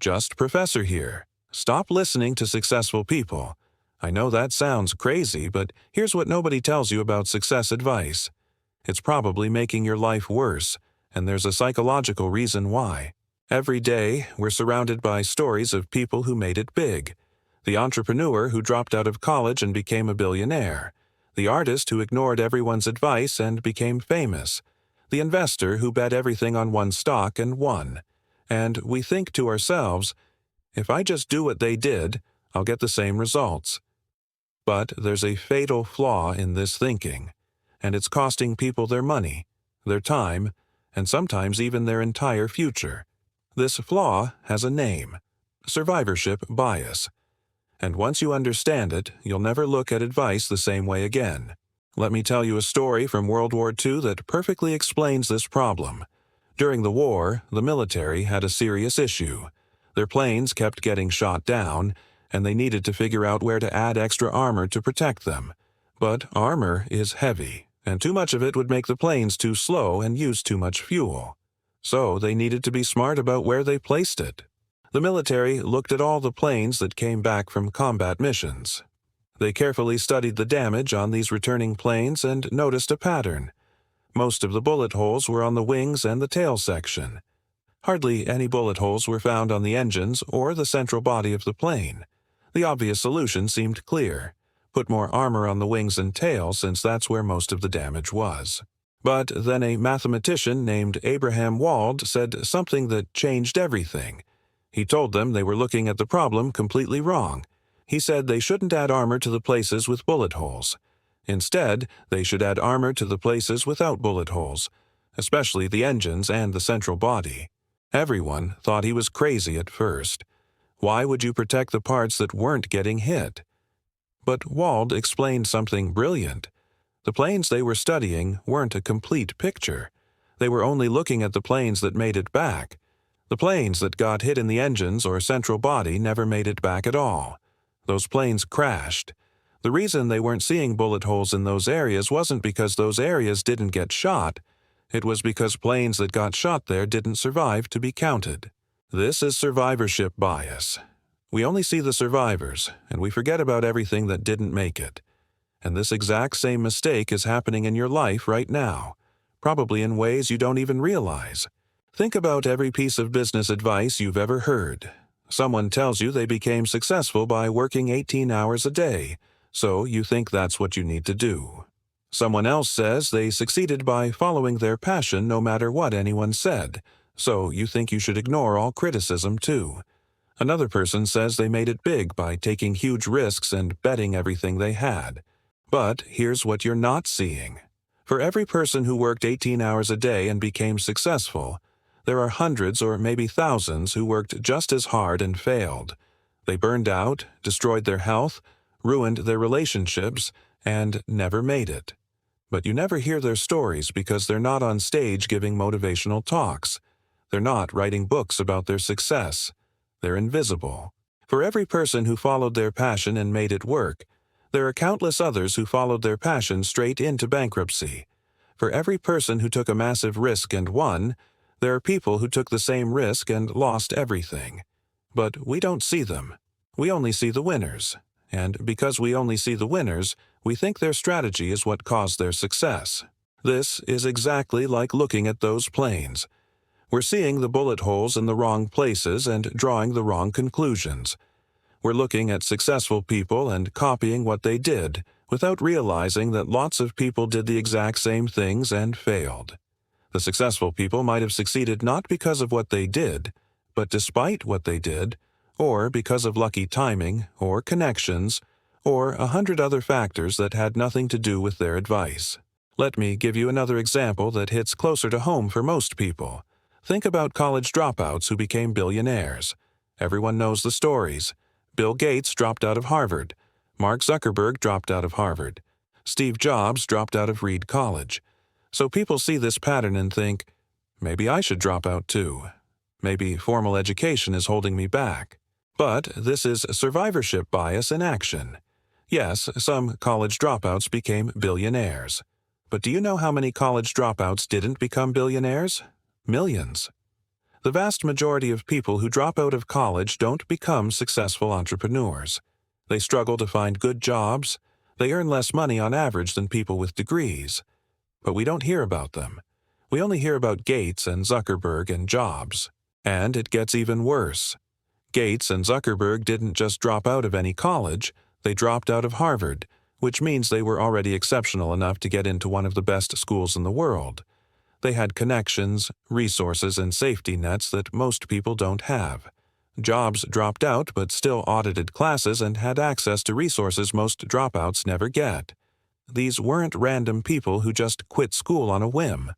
JustProfessor here. Stop listening to successful people. I know that sounds crazy, but here's what nobody tells you about success advice. It's probably making your life worse, and there's a psychological reason why. Every day, we're surrounded by stories of people who made it big. The entrepreneur who dropped out of college and became a billionaire. The artist who ignored everyone's advice and became famous. The investor who bet everything on one stock and won. And we think to ourselves, if I just do what they did, I'll get the same results. But there's a fatal flaw in this thinking, and it's costing people their money, their time, and sometimes even their entire future. This flaw has a name: survivorship bias. And once you understand it, you'll never look at advice the same way again. Let me tell you a story from World War II that perfectly explains this problem. During the war, the military had a serious issue. Their planes kept getting shot down, and they needed to figure out where to add extra armor to protect them. But armor is heavy, and too much of it would make the planes too slow and use too much fuel. So they needed to be smart about where they placed it. The military looked at all the planes that came back from combat missions. They carefully studied the damage on these returning planes and noticed a pattern. Most of the bullet holes were on the wings and the tail section. Hardly any bullet holes were found on the engines or the central body of the plane. The obvious solution seemed clear: put more armor on the wings and tail, since that's where most of the damage was. But then a mathematician named Abraham Wald said something that changed everything. He told them they were looking at the problem completely wrong. He said they shouldn't add armor to the places with bullet holes. Instead, they should add armor to the places without bullet holes, especially the engines and the central body. Everyone thought he was crazy at first. Why would you protect the parts that weren't getting hit? But Wald explained something brilliant. The planes they were studying weren't a complete picture. They were only looking at the planes that made it back. The planes that got hit in the engines or central body never made it back at all. Those planes crashed. The reason they weren't seeing bullet holes in those areas wasn't because those areas didn't get shot. It was because planes that got shot there didn't survive to be counted. This is survivorship bias. We only see the survivors, and we forget about everything that didn't make it. And this exact same mistake is happening in your life right now, probably in ways you don't even realize. Think about every piece of business advice you've ever heard. Someone tells you they became successful by working 18 hours a day, so you think that's what you need to do. Someone else says they succeeded by following their passion no matter what anyone said, so you think you should ignore all criticism too. Another person says they made it big by taking huge risks and betting everything they had. But here's what you're not seeing. For every person who worked 18 hours a day and became successful, there are hundreds or maybe thousands who worked just as hard and failed. They burned out, destroyed their health, ruined their relationships, and never made it. But you never hear their stories because they're not on stage giving motivational talks. They're not writing books about their success. They're invisible. For every person who followed their passion and made it work, there are countless others who followed their passion straight into bankruptcy. For every person who took a massive risk and won, there are people who took the same risk and lost everything. But we don't see them. We only see the winners. And because we only see the winners, we think their strategy is what caused their success. This is exactly like looking at those planes. We're seeing the bullet holes in the wrong places and drawing the wrong conclusions. We're looking at successful people and copying what they did, without realizing that lots of people did the exact same things and failed. The successful people might have succeeded not because of what they did, but despite what they did, or because of lucky timing, or connections, or 100 other factors that had nothing to do with their advice. Let me give you another example that hits closer to home for most people. Think about college dropouts who became billionaires. Everyone knows the stories. Bill Gates dropped out of Harvard. Mark Zuckerberg dropped out of Harvard. Steve Jobs dropped out of Reed College. So people see this pattern and think, maybe I should drop out too. Maybe formal education is holding me back. But this is survivorship bias in action. Yes, some college dropouts became billionaires. But do you know how many college dropouts didn't become billionaires? Millions. The vast majority of people who drop out of college don't become successful entrepreneurs. They struggle to find good jobs. They earn less money on average than people with degrees. But we don't hear about them. We only hear about Gates and Zuckerberg and Jobs. And it gets even worse. Gates and Zuckerberg didn't just drop out of any college, they dropped out of Harvard, which means they were already exceptional enough to get into one of the best schools in the world. They had connections, resources, and safety nets that most people don't have. Jobs dropped out but still audited classes and had access to resources most dropouts never get. These weren't random people who just quit school on a whim.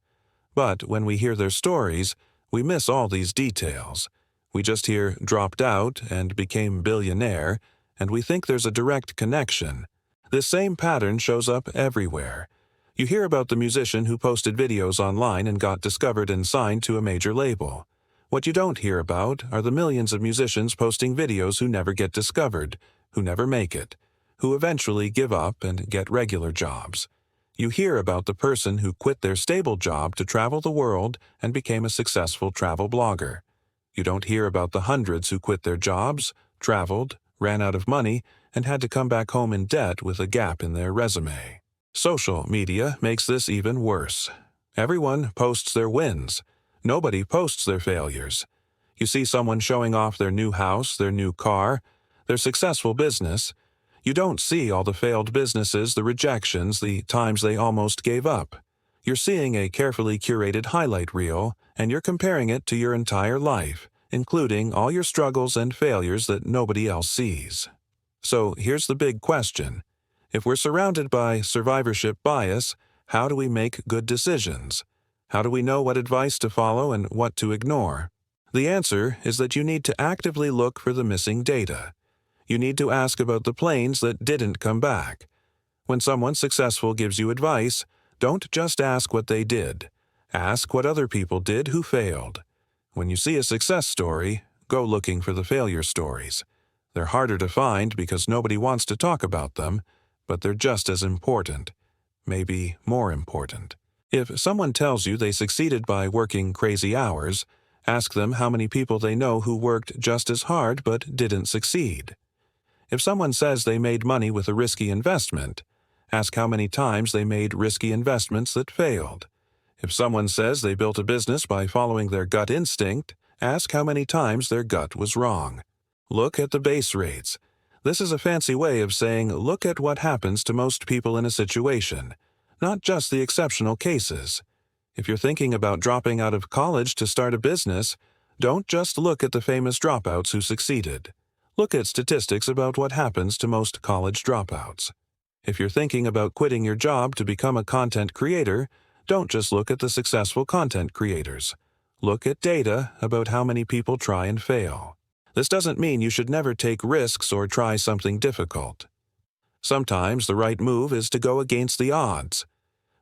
But when we hear their stories, we miss all these details. We just hear dropped out and became billionaire, and we think there's a direct connection. This same pattern shows up everywhere. You hear about the musician who posted videos online and got discovered and signed to a major label. What you don't hear about are the millions of musicians posting videos who never get discovered, who never make it, who eventually give up and get regular jobs. You hear about the person who quit their stable job to travel the world and became a successful travel blogger. You don't hear about the hundreds who quit their jobs, traveled, ran out of money, and had to come back home in debt with a gap in their resume. Social media makes this even worse. Everyone posts their wins. Nobody posts their failures. You see someone showing off their new house, their new car, their successful business. You don't see all the failed businesses, the rejections, the times they almost gave up. You're seeing a carefully curated highlight reel, and you're comparing it to your entire life, including all your struggles and failures that nobody else sees. So here's the big question. If we're surrounded by survivorship bias, how do we make good decisions? How do we know what advice to follow and what to ignore? The answer is that you need to actively look for the missing data. You need to ask about the planes that didn't come back. When someone successful gives you advice, don't just ask what they did. Ask what other people did who failed. When you see a success story, go looking for the failure stories. They're harder to find because nobody wants to talk about them, but they're just as important, maybe more important. If someone tells you they succeeded by working crazy hours, ask them how many people they know who worked just as hard but didn't succeed. If someone says they made money with a risky investment, ask how many times they made risky investments that failed. If someone says they built a business by following their gut instinct, ask how many times their gut was wrong. Look at the base rates. This is a fancy way of saying look at what happens to most people in a situation, not just the exceptional cases. If you're thinking about dropping out of college to start a business, don't just look at the famous dropouts who succeeded. Look at statistics about what happens to most college dropouts. If you're thinking about quitting your job to become a content creator, don't just look at the successful content creators. Look at data about how many people try and fail. This doesn't mean you should never take risks or try something difficult. Sometimes the right move is to go against the odds.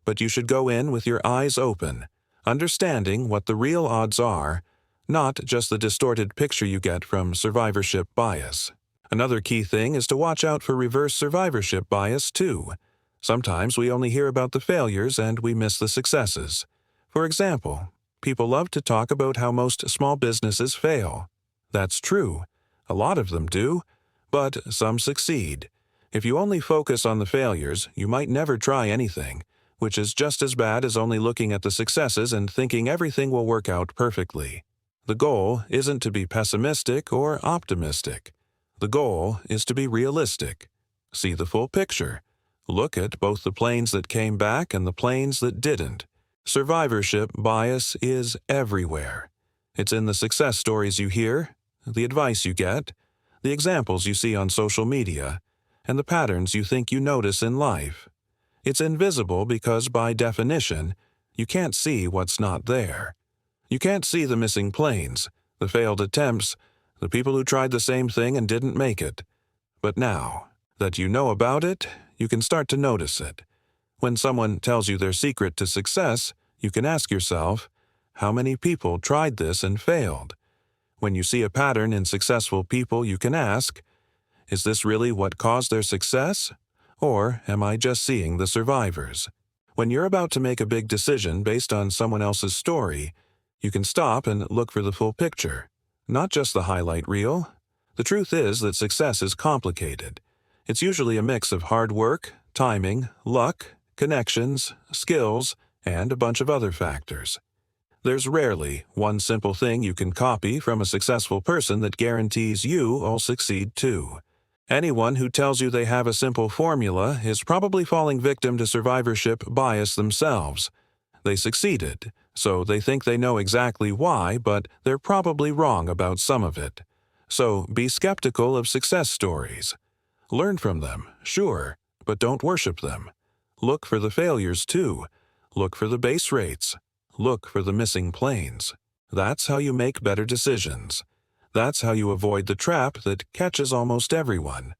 But you should go in with your eyes open, understanding what the real odds are, not just the distorted picture you get from survivorship bias. Another key thing is to watch out for reverse survivorship bias, too. Sometimes we only hear about the failures and we miss the successes. For example, people love to talk about how most small businesses fail. That's true. A lot of them do, but some succeed. If you only focus on the failures, you might never try anything, which is just as bad as only looking at the successes and thinking everything will work out perfectly. The goal isn't to be pessimistic or optimistic. The goal is to be realistic. See the full picture. Look at both the planes that came back and the planes that didn't. Survivorship bias is everywhere. It's in the success stories you hear, the advice you get, the examples you see on social media, and the patterns you think you notice in life. It's invisible because, by definition, you can't see what's not there. You can't see the missing planes, the failed attempts, the people who tried the same thing and didn't make it. But now that you know about it, you can start to notice it. When someone tells you their secret to success, you can ask yourself, how many people tried this and failed? When you see a pattern in successful people, you can ask, is this really what caused their success? Or am I just seeing the survivors? When you're about to make a big decision based on someone else's story, You can stop and look for the full picture, not just the highlight reel. The truth is that success is complicated. It's usually a mix of hard work, timing, luck, connections, skills, and a bunch of other factors. There's rarely one simple thing you can copy from a successful person that guarantees you'll succeed too. Anyone who tells you they have a simple formula is probably falling victim to survivorship bias themselves. They succeeded, so they think they know exactly why, but they're probably wrong about some of it. So be skeptical of success stories. Learn from them, sure, but don't worship them. Look for the failures too. Look for the base rates. Look for the missing planes. That's how you make better decisions. That's how you avoid the trap that catches almost everyone.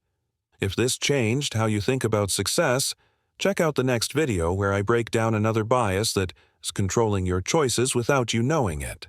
If this changed how you think about success, check out the next video where I break down another bias that is controlling your choices without you knowing it.